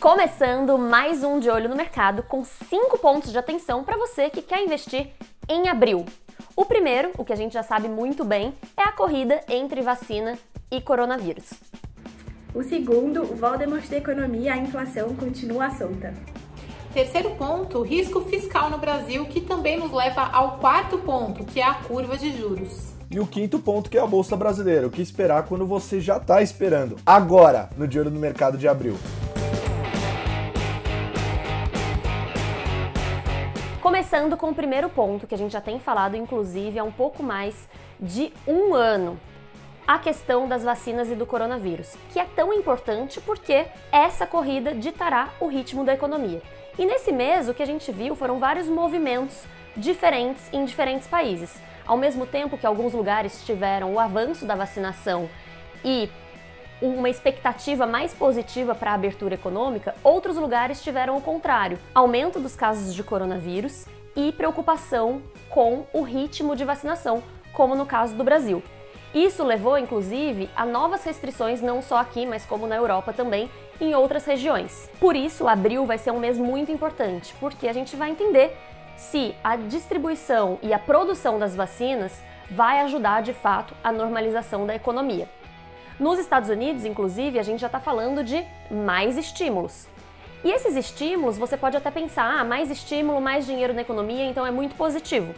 Começando mais um De Olho no Mercado com 5 pontos de atenção para você que quer investir em abril. O primeiro, o que a gente já sabe muito bem, é a corrida entre vacina e coronavírus. O segundo, o Voldemort da economia, a inflação continua solta. Terceiro ponto, risco fiscal no Brasil, que também nos leva ao quarto ponto, que é a curva de juros. E o quinto ponto, que é a Bolsa Brasileira. O que esperar quando você já está esperando? Agora, no De Olho no Mercado de abril. Começando com o primeiro ponto, que a gente já tem falado, inclusive, há um pouco mais de um ano. A questão das vacinas e do coronavírus, que é tão importante porque essa corrida ditará o ritmo da economia. E nesse mês, o que a gente viu foram vários movimentos diferentes em diferentes países. Ao mesmo tempo que alguns lugares tiveram o avanço da vacinação e uma expectativa mais positiva para a abertura econômica, outros lugares tiveram o contrário, aumento dos casos de coronavírus e preocupação com o ritmo de vacinação, como no caso do Brasil. Isso levou, inclusive, a novas restrições, não só aqui, mas como na Europa também, em outras regiões. Por isso, abril vai ser um mês muito importante, porque a gente vai entender se a distribuição e a produção das vacinas vai ajudar, de fato, a normalização da economia. Nos Estados Unidos, inclusive, a gente já está falando de mais estímulos. E esses estímulos, você pode até pensar, mais estímulo, mais dinheiro na economia, então é muito positivo.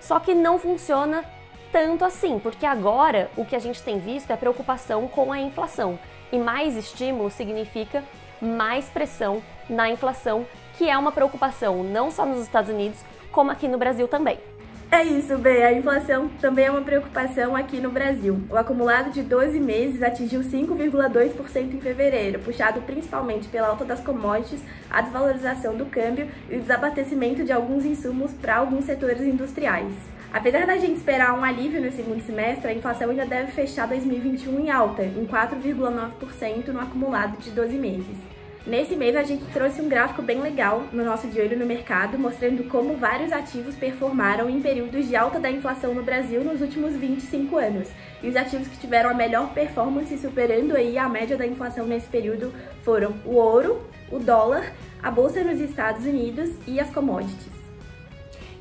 Só que não funciona tanto assim, porque agora o que a gente tem visto é a preocupação com a inflação. E mais estímulo significa mais pressão na inflação, que é uma preocupação não só nos Estados Unidos, como aqui no Brasil também. É isso, Bê. A inflação também é uma preocupação aqui no Brasil. O acumulado de 12 meses atingiu 5,2% em fevereiro, puxado principalmente pela alta das commodities, a desvalorização do câmbio e o desabastecimento de alguns insumos para alguns setores industriais. Apesar da gente esperar um alívio no segundo semestre, a inflação ainda deve fechar 2021 em alta, em 4,9% no acumulado de 12 meses. Nesse mês a gente trouxe um gráfico bem legal no nosso De Olho no Mercado, mostrando como vários ativos performaram em períodos de alta da inflação no Brasil nos últimos 25 anos. E os ativos que tiveram a melhor performance, superando aí a média da inflação nesse período, foram o ouro, o dólar, a bolsa nos Estados Unidos e as commodities.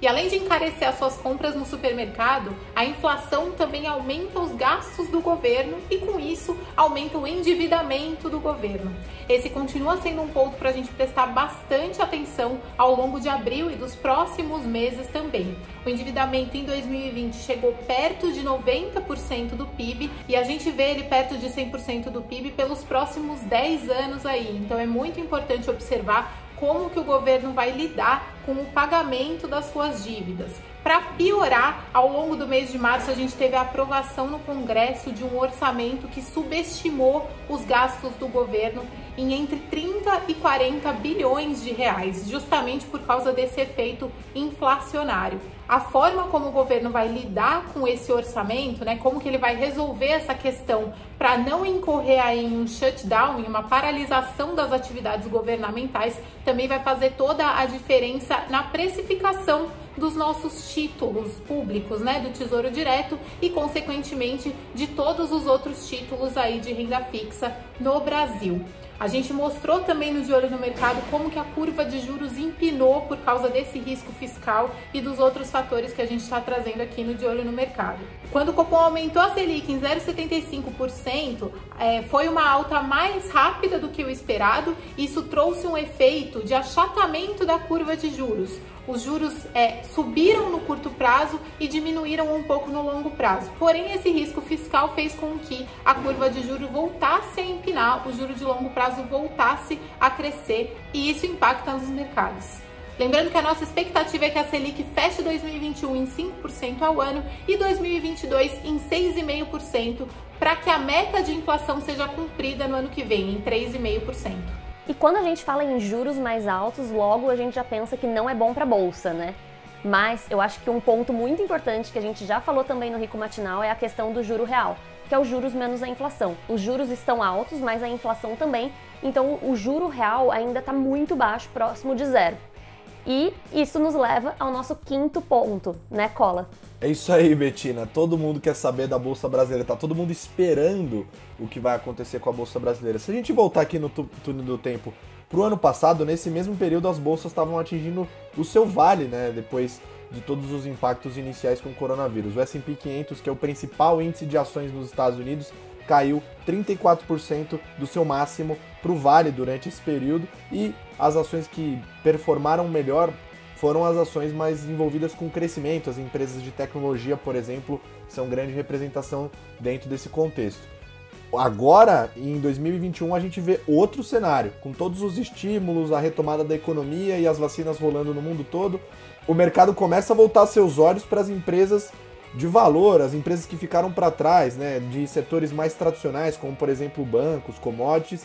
E além de encarecer as suas compras no supermercado, a inflação também aumenta os gastos do governo e, com isso, aumenta o endividamento do governo. Esse continua sendo um ponto para a gente prestar bastante atenção ao longo de abril e dos próximos meses também. O endividamento em 2020 chegou perto de 90% do PIB e a gente vê ele perto de 100% do PIB pelos próximos 10 anos aí. Então é muito importante observar como que o governo vai lidar com o pagamento das suas dívidas. Para piorar, ao longo do mês de março a gente teve a aprovação no Congresso de um orçamento que subestimou os gastos do governo em entre 30 e 40 bilhões de reais, justamente por causa desse efeito inflacionário. A forma como o governo vai lidar com esse orçamento, como que ele vai resolver essa questão para não incorrer aí em um shutdown, em uma paralisação das atividades governamentais, também vai fazer toda a diferença na precificação dos nossos títulos públicos, do Tesouro Direto e, consequentemente, de todos os outros títulos aí de renda fixa no Brasil. A gente mostrou também no De Olho no Mercado como que a curva de juros empinou por causa desse risco fiscal e dos outros fatores que a gente está trazendo aqui no De Olho no Mercado. Quando o Copom aumentou a Selic em 0,75%, foi uma alta mais rápida do que o esperado. Isso trouxe um efeito de achatamento da curva de juros. Os juros subiram no curto prazo e diminuíram um pouco no longo prazo. Porém, esse risco fiscal fez com que a curva de juros voltasse a empinar, o juro de longo prazo voltasse a crescer e isso impacta nos mercados. Lembrando que a nossa expectativa é que a Selic feche 2021 em 5% ao ano e 2022 em 6,5%, para que a meta de inflação seja cumprida no ano que vem, em 3,5%. E quando a gente fala em juros mais altos, logo a gente já pensa que não é bom para a bolsa, Mas eu acho que um ponto muito importante que a gente já falou também no Rico Matinal é a questão do juro real, que é os juros menos a inflação. Os juros estão altos, mas a inflação também, então o juro real ainda está muito baixo, próximo de zero. E isso nos leva ao nosso quinto ponto, né, Cola? É isso aí, Betina. Todo mundo quer saber da Bolsa Brasileira. Tá todo mundo esperando o que vai acontecer com a Bolsa Brasileira. Se a gente voltar aqui no túnel do tempo pro ano passado, nesse mesmo período as bolsas estavam atingindo o seu vale, né? Depois de todos os impactos iniciais com o coronavírus. O S&P 500, que é o principal índice de ações nos Estados Unidos, caiu 34% do seu máximo para o vale durante esse período, e as ações que performaram melhor foram as ações mais envolvidas com crescimento. As empresas de tecnologia, por exemplo, são grande representação dentro desse contexto. Agora, em 2021, a gente vê outro cenário, com todos os estímulos, a retomada da economia e as vacinas rolando no mundo todo. O mercado começa a voltar seus olhos para as empresas de valor, as empresas que ficaram para trás, né, de setores mais tradicionais, como por exemplo bancos, commodities,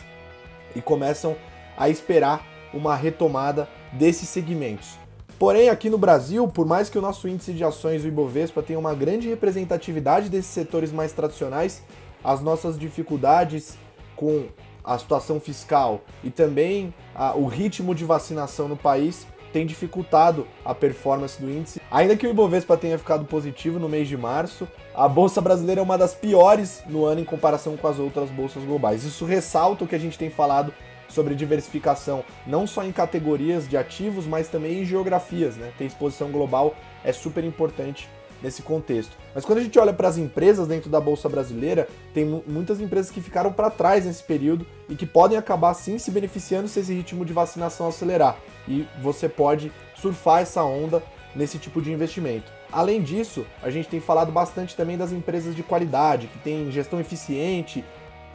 e começam a esperar uma retomada desses segmentos. Porém, aqui no Brasil, por mais que o nosso índice de ações, o Ibovespa, tenha uma grande representatividade desses setores mais tradicionais, as nossas dificuldades com a situação fiscal e também o ritmo de vacinação no país tem dificultado a performance do índice. Ainda que o Ibovespa tenha ficado positivo no mês de março, a Bolsa Brasileira é uma das piores no ano em comparação com as outras bolsas globais. Isso ressalta o que a gente tem falado sobre diversificação, não só em categorias de ativos, mas também em geografias, né? Ter exposição global é super importante nesse contexto. Mas quando a gente olha para as empresas dentro da Bolsa Brasileira, tem muitas empresas que ficaram para trás nesse período e que podem acabar sim se beneficiando se esse ritmo de vacinação acelerar. E você pode surfar essa onda nesse tipo de investimento. Além disso, a gente tem falado bastante também das empresas de qualidade, que têm gestão eficiente,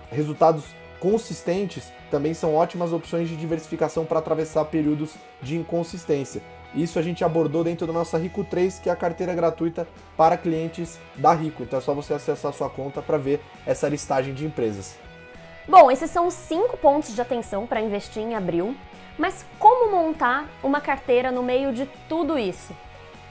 resultados consistentes, também são ótimas opções de diversificação para atravessar períodos de inconsistência. Isso a gente abordou dentro da nossa Rico 3, que é a carteira gratuita para clientes da Rico. Então é só você acessar a sua conta para ver essa listagem de empresas. Bom, esses são os 5 pontos de atenção para investir em abril. Mas como montar uma carteira no meio de tudo isso?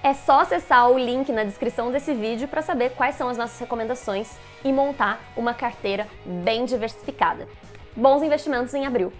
É só acessar o link na descrição desse vídeo para saber quais são as nossas recomendações e montar uma carteira bem diversificada. Bons investimentos em abril!